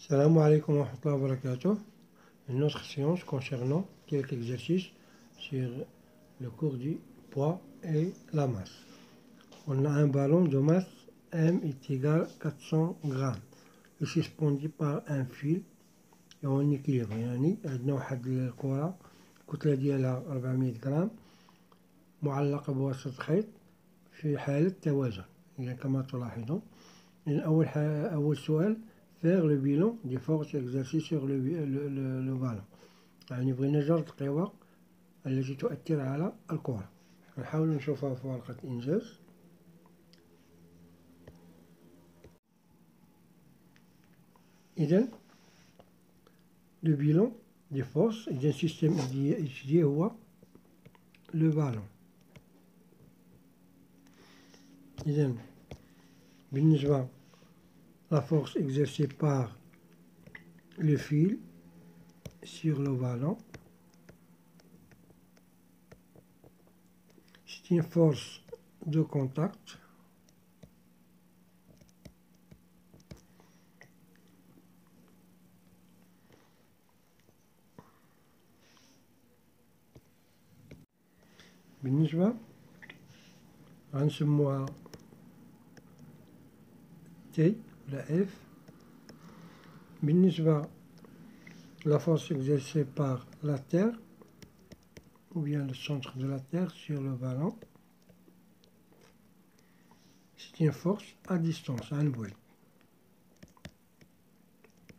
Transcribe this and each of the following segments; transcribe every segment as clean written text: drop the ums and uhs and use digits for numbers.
Salam alaikum wa rahmatullahi wa barakatuh. Une autre séance concernant quelques exercices sur le cours du poids et la masse. On a un ballon de masse M est égal à 400 grammes. Il est suspendu par un fil et en équilibre. يعني عندنا واحد الكرة الكتلة ديالها 400 غرام معلقة بواسطة خيط في حالة توازن. يعني كما تلاحظون. أول سؤال faire le bilan des forces exercées sur le ballon. يعني بغينا نجرب القوى التي تؤثر على الكرة. نحاول نشوفها في ورقة إنجاز. إذن le bilan des forces d'un système étudié هو le ballon. إذن بالنسبة la force exercée par le fil sur le ballon, c'est une force de contact بالنسبة غنسموها T la F. بالنسبة la force exercée par la Terre ou bien le centre de la Terre sur le ballon, c'est une force à distance, عن بعد.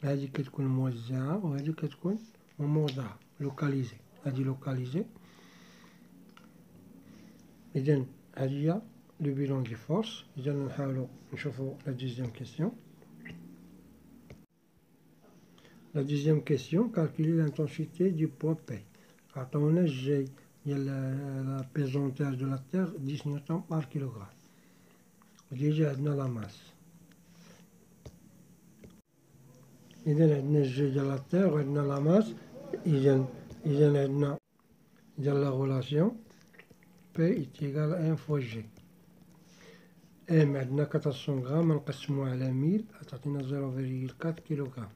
هذه كتكون موزعة وهذه كتكون موضعة localisée. هذه localisée. إذن هذه هي le bilan des forces. إذن نحاولوا نشوفوا la deuxième question. La deuxième question, calculer l'intensité du poids P. عطونا الجي ديال la pesanteur de la Terre 10 نيوتن par kilogramme. وديجا عندنا la masse. إذن عندنا الجي ديال la Terre وعندنا la masse. إذن عندنا ديال la relation P est égal à 1 fois G. M عندنا 400 غرام نقسموها على 1000 تعطينا 0,4 كيلوغرام.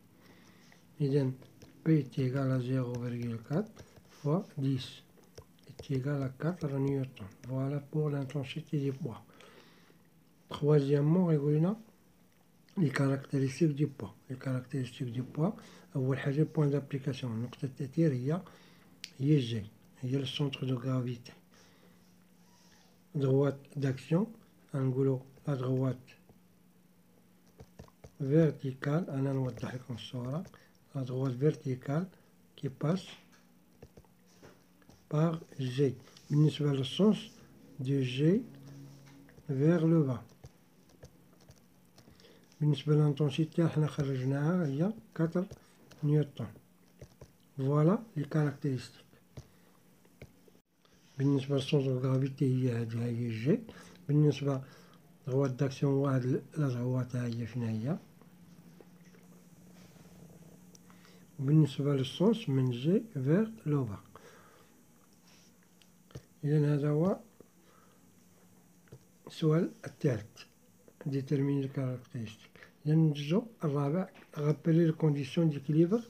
إذن P est égal à 0,4 fois 10 est égal à 4 newtons. Voilà pour l'intensité du poids. Troisièmement, يقولنا les caractéristiques du poids. Les caractéristiques du poids, أول حاجة point d'application. نقطة التأثير هي G. هي le centre de gravité. Droite d'action, نقولوا la droite verticale. أنا نوضح لكم الصورة. La droite verticale qui passe par G. بالنسبة le sens de G vers le bas. بالنسبة l'intensité احنا خرجناها هي 4 نيوتن. Voilà les caractéristiques. بالنسبة للسونس دو غرافيتي هي G. بالنسبة droite d'action واحد la droite هي فين هي. وبالنسبة للسونس من جي فيغ لو با. إذن هذا هو السؤال الثالث. déterminer les caractéristiques. إذن نجو الرابع rappeler les conditions d'équilibre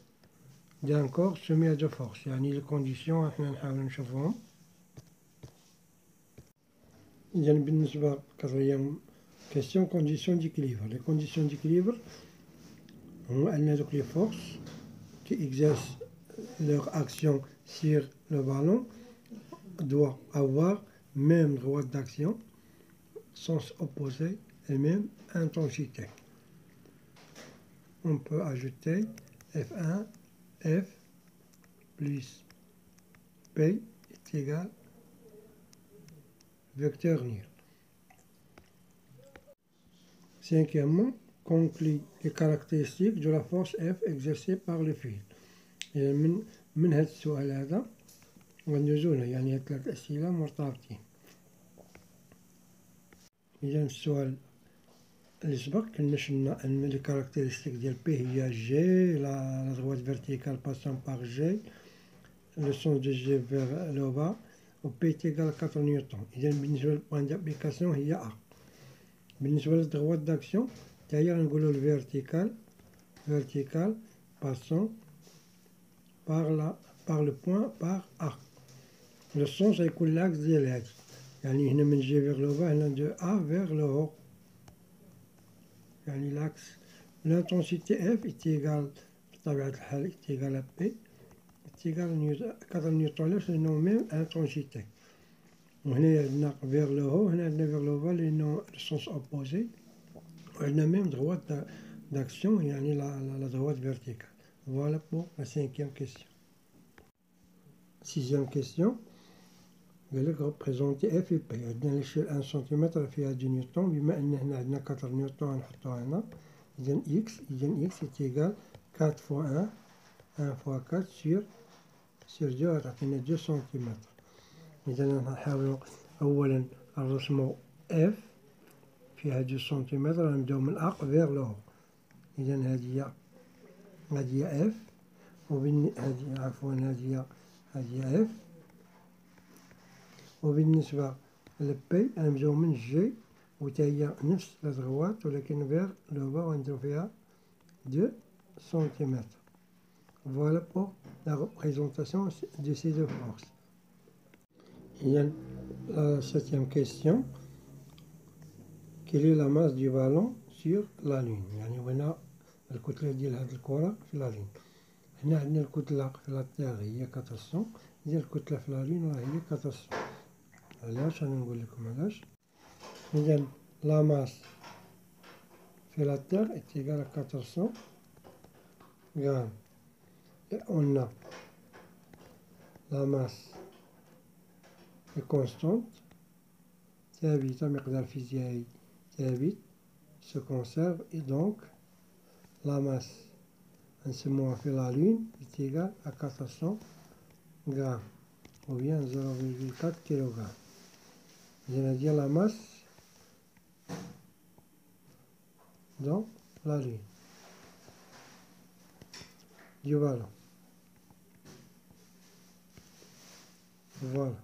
d'un corps soumis à deux forces. يعني les conditions احنا نحاول نشوفهم. إذن بالنسبة quatrième question conditions d'équilibre. Les conditions d'équilibre هما أن هذوك les forces qui exercent leur action sur le ballon doit avoir même droite d'action, sens opposé et même intensité. On peut ajouter F1, F plus P est égal vecteur nul. Cinquièmement, conclut les caractéristiques de la force F exercée par le fil. من هذا السؤال هذا وندوزونا يعني هاد 3 أسئلة مرتبطين. إذا السؤال اللي سبق كنا شفنا أن لي كاركتيرستيك ديال بي هي جي لا droite verticale passant par G le sens de G vers le bas و P est égal à 4 نيوتن. إذا بالنسبة للبوان دابليكاسيون هي A. بالنسبة للدروات داكسيون حتى هي غنقولو الفيرتيكال verticale passant par le point par A. Le sens يكون l'axe ديال هادي، يعني هنا من جي vers le bas، هنا de A vers le haut. يعني l'axe l'intensité F est égale بطبيعة الحال est égale à P est égale 4 نيوتن c'est nos mêmes intensité. وهنا عندنا vers le haut، هنا عندنا vers le bas le sens opposé. وعندنا même droite d'action يعني la droite verticale. Voilà pour la 5e question. 6e question. قال لك représenter F et P. عندنا l'échelle 1 cm فيها 2 نيوتن، بما أن هنا عندنا 4 نيوتن نحطوها هنا. إذا X est égal 4 fois 1 1 fois 4 sur 2 تعطينا 2 سنتيمتر. إذا نحاول أولا نرسمو F فيها 2 سنتيمتر، نبداو من A vers le haut. إذا هذه هي F، هذه هي F. وبالنسبة للبي نبداو من جي وتا هي نفس لا دغوات ولكن فيغ لو با ونديرو فيها 2 سنتيمتر. Voilà pour la représentation de ces deux forces. Il y a la 7e question. Quelle est la masse du ballon sur la Lune؟ يعني هنا الكتلة ديال هاد الكرة في لا لين. هنا عندنا الكتلة في لا تيغ هي 400، إذا الكتلة في لا لين راه هي 400. علاش؟ أنا نقول لكم علاش. إذا لا ماس في لا تيغ est égale à 400 grammes. Et on a la masse est constante ثابتة، مقدار فيزيائي ثابت se conserve, et donc la masse نسموها في la Lune est égale à 400 grammes ou bien 0,4 kg. إذا هذه la masse dans la Lune du ballon. Voilà.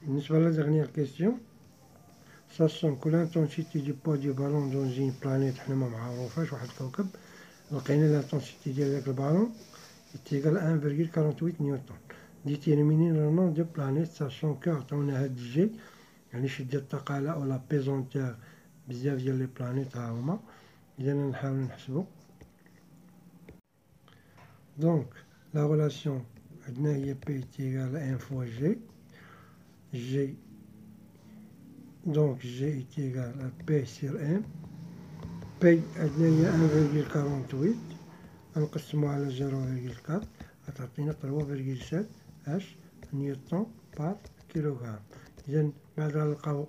بالنسبة à la dernière question, sachant que l'intensité du poids du ballon dans une planète حنا ما معروفاش واحد الكوكب، لقينا l'intensité ديال داك البالون est égale à 1,48 نيوتن. déterminer le nombre de planètes sachant que عطاونا هاد الجي يعني شدة الثقالة أو لا بيزونتيغ بزاف ديال لي بلانيت ها هما. إذا نحاول نحسبو. دونك لا غولاسيون عندنا هي P est égale à 1 fois G. Donc G est égal à P sur M. P عندنا هي 1,48 نقسمو على 0,4 غتعطينا 3,7 H نيوتن بار كيلوغرام. إذا بعد غنلقاو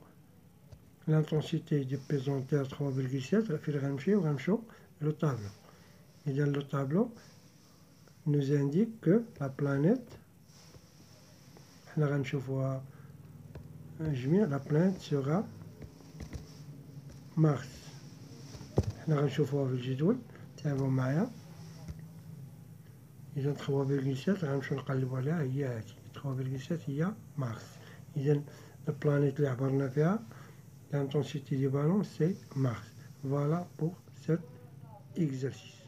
l'intensité du pesanteur 3,7 فين غنمشيو لو طابلو. إذا لو طابلو nous indique que la planète حنا غنشوفوها جميع la planète sera Mars. حنا غنشوفوها في الجدول تابعوا معايا. إذا 3,7 غنمشيو نقلبو عليها هي هادي 3,7 هي مارس. إذا البلانيت اللي عبرنا فيها l'intensité du ballon c'est Mars. Voilà pour cet exercice.